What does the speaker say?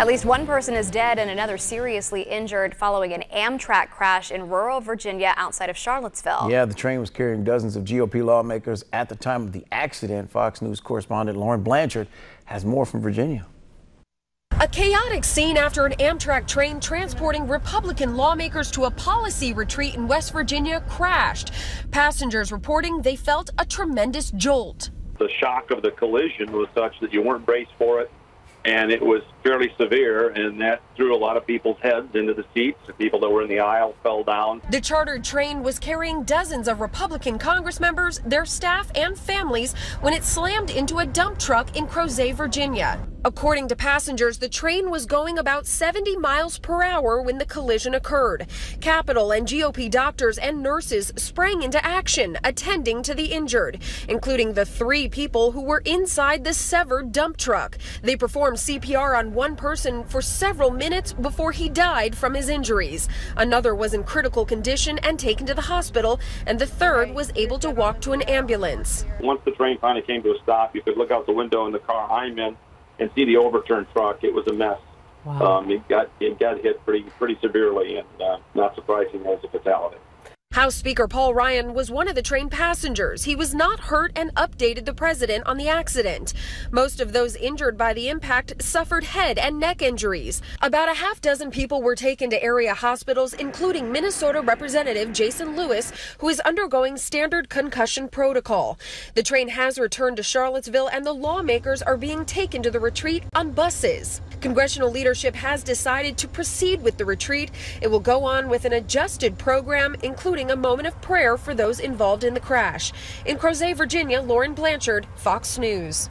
At least one person is dead and another seriously injured following an Amtrak crash in rural Virginia outside of Charlottesville. Yeah, the train was carrying dozens of GOP lawmakers at the time of the accident. Fox News correspondent Lauren Blanchard has more from Virginia. A chaotic scene after an Amtrak train transporting Republican lawmakers to a policy retreat in West Virginia crashed. Passengers reporting they felt a tremendous jolt. The shock of the collision was such that you weren't braced for it, and it was fairly severe, and that threw a lot of people's heads into the seats. The people that were in the aisle fell down. The chartered train was carrying dozens of Republican Congress members, their staff, and families when it slammed into a dump truck in Crozet, Virginia. According to passengers, the train was going about 70 miles per hour when the collision occurred. Capitol and GOP doctors and nurses sprang into action, attending to the injured, including the 3 people who were inside the severed dump truck. They performed CPR on one person for several minutes before he died from his injuries. Another was in critical condition and taken to the hospital, and the third was able to walk to an ambulance. Once the train finally came to a stop, you could look out the window in the car I'm in and see the overturned truck. It was a mess. Wow. It got hit pretty severely, and not surprising as a fatality. House Speaker Paul Ryan was one of the train passengers. He was not hurt and updated the president on the accident. Most of those injured by the impact suffered head and neck injuries. About a half dozen people were taken to area hospitals, including Minnesota Representative Jason Lewis, who is undergoing standard concussion protocol. The train has returned to Charlottesville, and the lawmakers are being taken to the retreat on buses. Congressional leadership has decided to proceed with the retreat. It will go on with an adjusted program, including a moment of prayer for those involved in the crash. In Crozet, Virginia, Lauren Blanchard, Fox News.